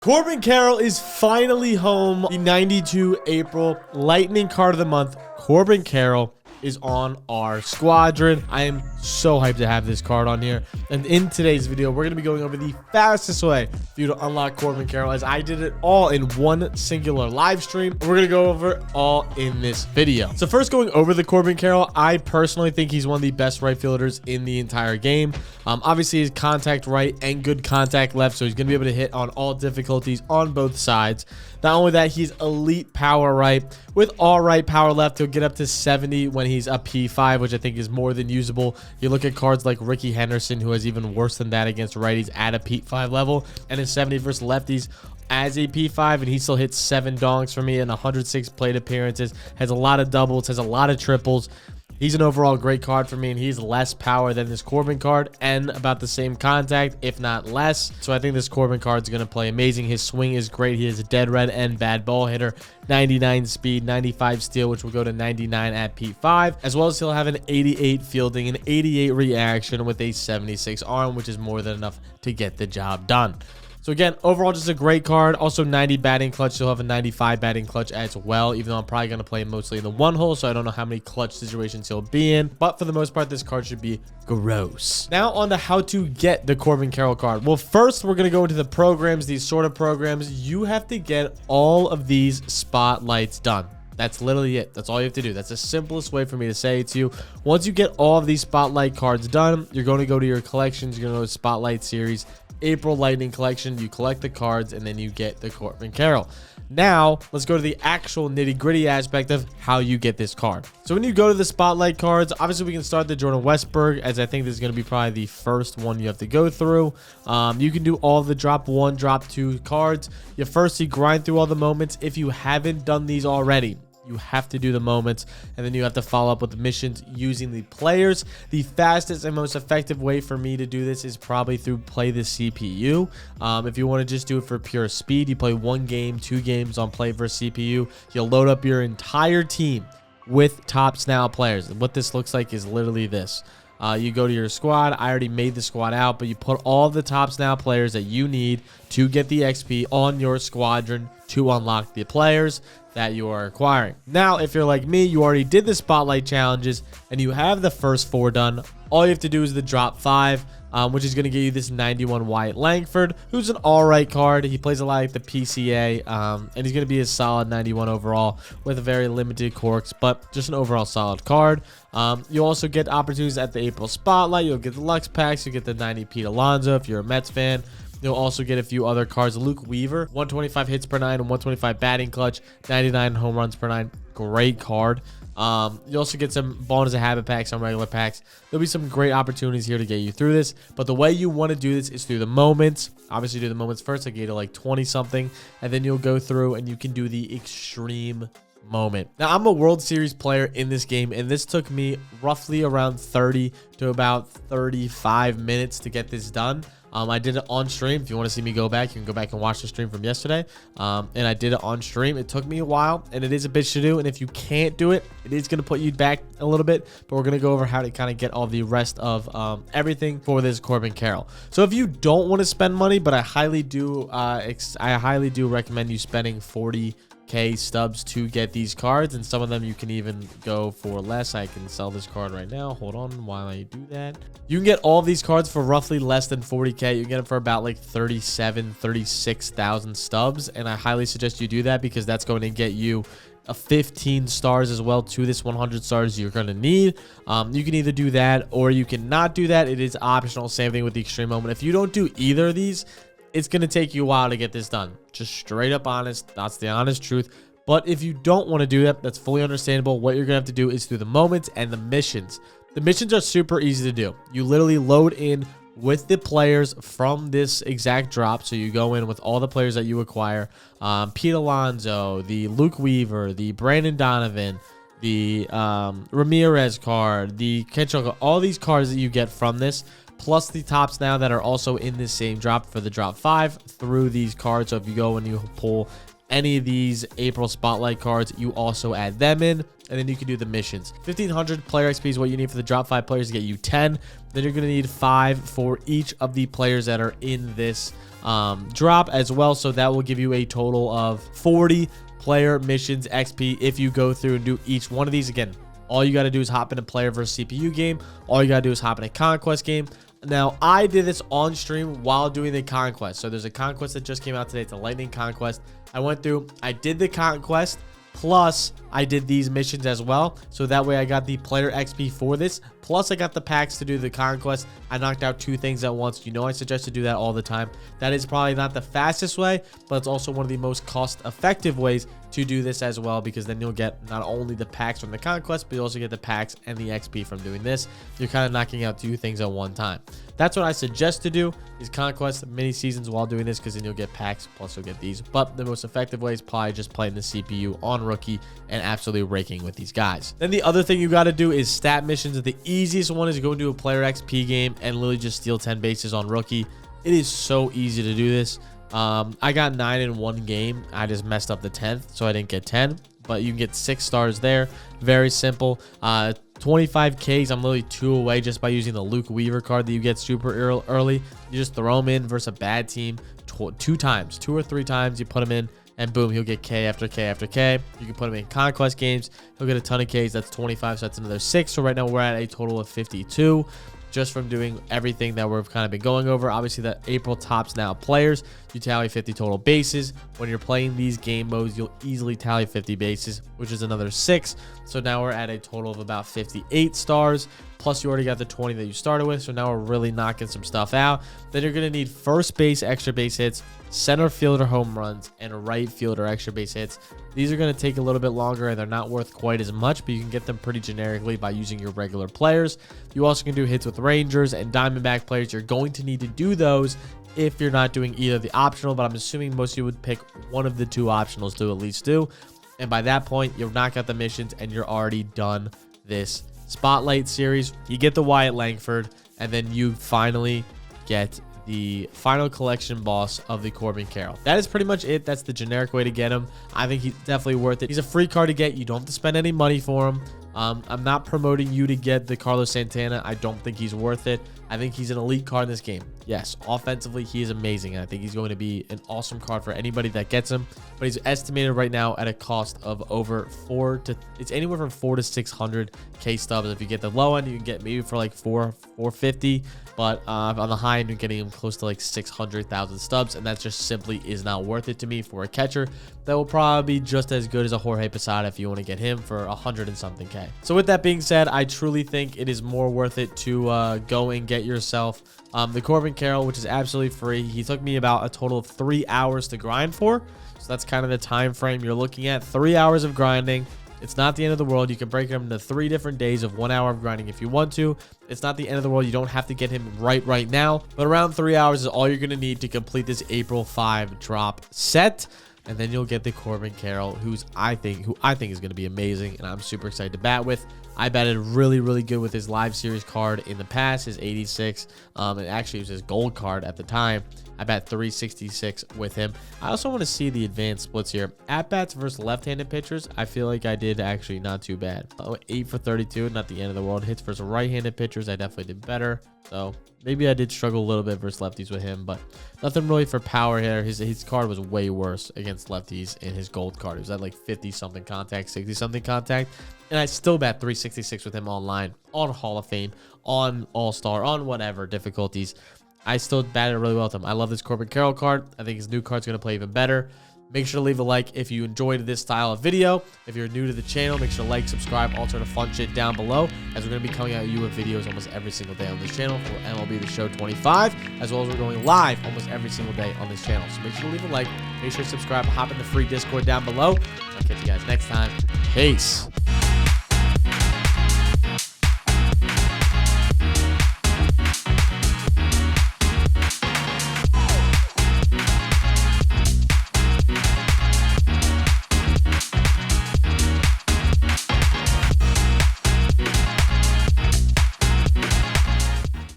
Corbin Carroll is finally home. The 92 April Lightning card of the month, Corbin Carroll, is on our squadron. I am so hyped to have this card on here. And in today's video, we're going to be going over the fastest way for you to unlock Corbin Carroll, as I did it all in one singular live stream. We're going to go over it all in this video. So first, going over the Corbin Carroll, I personally think he's one of the best right fielders in the entire game. Obviously, he's contact right and good contact left, so he's going to be able to hit on all difficulties on both sides. Not only that, he's elite power right. With all right power left, he'll get up to 70 when he's a P5, which I think is more than usable. You look at cards like Ricky Henderson, who has even worse than that against righties at a P5 level, and is 70 versus lefties as a P5, and he still hits 7 donks for me and 106 plate appearances, has a lot of doubles, has a lot of triples. He's an overall great card for me, and he's less power than this Corbin card and about the same contact, if not less. So I think this Corbin card is going to play amazing. His swing is great. He is a dead red and bad ball hitter, 99 speed, 95 steal, which will go to 99 at P5, as well as he'll have an 88 fielding, an 88 reaction with a 76 arm, which is more than enough to get the job done. So again, overall, just a great card. Also 90 batting clutch. You'll have a 95 batting clutch as well, even though I'm probably going to play mostly in the one hole, so I don't know how many clutch situations he'll be in. But for the most part, this card should be gross. Now on to how to get the Corbin Carroll card. Well, first, we're going to go into the programs, these sort of programs. You have to get all of these spotlights done. That's literally it. That's all you have to do. That's the simplest way for me to say it to you. Once you get all of these spotlight cards done, you're going to go to your collections. You're going to go to Spotlight Series, April Lightning Collection. You collect the cards, and then you get the Corbin Carroll. Now, let's go to the actual nitty-gritty aspect of how you get this card. So when you go to the Spotlight cards, obviously we can start the Jordan Westberg, as I think this is going to be probably the first one you have to go through. You can do all the drop 1, drop 2 cards. You first grind through all the moments. If you haven't done these already, you have to do the moments, and then you have to follow up with the missions using the players. The fastest and most effective way for me to do this is probably through play the CPU. If you want to just do it for pure speed, you play 1 game, 2 games on play versus CPU. You'll load up your entire team with tops now players. And what this looks like is literally this. You go to your squad. I already made the squad out, but you put all the tops now players that you need to get the XP on your squadron to unlock the players that you are acquiring. Now, if you're like me, you already did the spotlight challenges and you have the first 4 done. All you have to do is the drop 5, which is going to give you this 91 Wyatt Langford, who's an all right card. He plays a lot like the PCA, and he's going to be a solid 91 overall with a very limited corks, but just an overall solid card. You also get opportunities at the April Spotlight. You'll get the Lux packs. You get the 90 Pete Alonso if you're a Mets fan. You'll also get a few other cards. Luke Weaver, 125 hits per 9 and 125 batting clutch, 99 home runs per 9. Great card. You also get some bonus of habit packs, some regular packs. There'll be some great opportunities here to get you through this. But the way you want to do this is through the moments. Obviously, do the moments first. I gave you like 20 something, and then you'll go through and you can do the extreme moment. Now, I'm a World Series player in this game, and this took me roughly around 30 to about 35 minutes to get this done. I did it on stream. If you want to see me go back, you can go back and watch the stream from yesterday. And I did it on stream. It took me a while, and it is a bitch to do. And if you can't do it, it is going to put you back a little bit. But we're going to go over how to kind of get all the rest of everything for this Corbin Carroll. So if you don't want to spend money, but I highly do recommend you spending 40K stubs to get these cards, and some of them you can even go for less. I can sell this card right now. Hold on while I do that. You can get all of these cards for roughly less than 40K. You can get them for about like 36,000 stubs, and I highly suggest you do that because that's going to get you a 15 stars as well to this 100 stars you're going to need. You can either do that or you can not do that. It is optional. Same thing with the extreme moment. If you don't do either of these, it's going to take you a while to get this done. Just straight up honest. That's the honest truth. But if you don't want to do that, that's fully understandable. What you're going to have to do is through the moments and the missions. The missions are super easy to do. You literally load in with the players from this exact drop. So you go in with all the players that you acquire. Pete Alonso, the Luke Weaver, the Brandon Donovan, the Ramirez card, the Ketchuk, all these cards that you get from this, plus the tops now that are also in this same drop for the drop 5 through these cards. So if you go and you pull any of these April Spotlight cards, you also add them in, and then you can do the missions. 1,500 player XP is what you need for the drop 5 players to get you 10. Then you're going to need 5 for each of the players that are in this drop as well. So that will give you a total of 40 player missions XP if you go through and do each one of these. Again, all you got to do is hop in a player versus CPU game. All you got to do is hop in a conquest game. Now, I did this on stream while doing the conquest. So there's a conquest that just came out today. It's a lightning conquest. I went through, I did the conquest, plus I did these missions as well. So that way I got the player XP for this. Plus I got the packs to do the conquest. I knocked out 2 things at once. You know I suggest to do that all the time. That is probably not the fastest way, but it's also one of the most cost-effective ways to do this as well, because then you'll get not only the packs from the conquest, but you also get the packs and the XP from doing this. You're kind of knocking out 2 things at one time. That's what I suggest to do, is conquest mini seasons while doing this, because then you'll get packs, plus you'll get these. But the most effective way is probably just playing the CPU on rookie and absolutely raking with these guys. Then the other thing you got to do is stat missions. The easiest one is go into a player XP game and literally just steal 10 bases on rookie. It is so easy to do this. I got 9 in one game. I just messed up the 10th, so I didn't get 10, but you can get 6 stars there. Very simple. 25Ks, I'm literally 2 away just by using the Luke Weaver card that you get super early. You just throw him in versus a bad team 2 times, 2 or 3 times. You put him in, and boom, he'll get K after K after K. You can put him in conquest games. He'll get a ton of Ks. That's 25, so that's another 6. So right now we're at a total of 52. Just from doing everything that we've kind of been going over. Obviously, the April tops now players. You tally 50 total bases. When you're playing these game modes, you'll easily tally 50 bases, which is another 6. So now we're at a total of about 58 stars. Plus, you already got the 20 that you started with. So now we're really knocking some stuff out. Then you're going to need first base extra base hits, center fielder home runs, and right fielder extra base hits. These are going to take a little bit longer, and they're not worth quite as much, but you can get them pretty generically by using your regular players. You also can do hits with Rangers and Diamondback players. You're going to need to do those if you're not doing either the optional, but I'm assuming most of you would pick one of the 2 optionals to at least do. And by that point, you'll knock out the missions, and you're already done this Spotlight series. You get the Wyatt Langford, and then you finally get the final collection boss of the Corbin Carroll. That is pretty much it. That's the generic way to get him. I think he's definitely worth it. He's a free card to get. You don't have to spend any money for him. I'm not promoting you to get the Carlos Santana. I don't think he's worth it. I think he's an elite card in this game. Yes, offensively, he is amazing. I think he's going to be an awesome card for anybody that gets him. But he's estimated right now at a cost of over it's anywhere from 4 to 600K stubs. If you get the low end, you can get maybe for like 450. But on the high end, you're getting him close to like 600,000 stubs. And that just simply is not worth it to me for a catcher. That will probably be just as good as a Jorge Posada if you want to get him for 100 and something K. So with that being said, I truly think it is more worth it to go and get yourself the Corbin Carroll, which is absolutely free. He took me about a total of 3 hours to grind for. So that's kind of the time frame you're looking at. 3 hours of grinding. It's not the end of the world. You can break him into 3 different days of 1 hour of grinding if you want to. It's not the end of the world. You don't have to get him right now. But around 3 hours is all you're going to need to complete this April 5 drop set. And then you'll get the Corbin Carroll, who I think is going to be amazing, and I'm super excited to bat with. I batted really good with his live series card in the past, his 86. It actually was his gold card at the time. I bat 366 with him. I also want to see the advanced splits here. At bats versus left-handed pitchers, I feel like I did actually not too bad. 8 for 32, not the end of the world. Hits versus right-handed pitchers, I definitely did better. So maybe I did struggle a little bit versus lefties with him, but nothing really for power here. His card was way worse against lefties in his gold card. It was at like 50-something contact, 60-something contact. And I still bat 366 with him online, on Hall of Fame, on All-Star, on whatever difficulties. I still batted really well with him. I love this Corbin Carroll card. I think his new card's going to play even better. Make sure to leave a like if you enjoyed this style of video. If you're new to the channel, make sure to like, subscribe, all sort of fun shit down below, as we're going to be coming out with you with videos almost every single day on this channel for MLB The Show 25, as well as we're going live almost every single day on this channel. So make sure to leave a like, make sure to subscribe, hop in the free Discord down below. I'll catch you guys next time. Peace.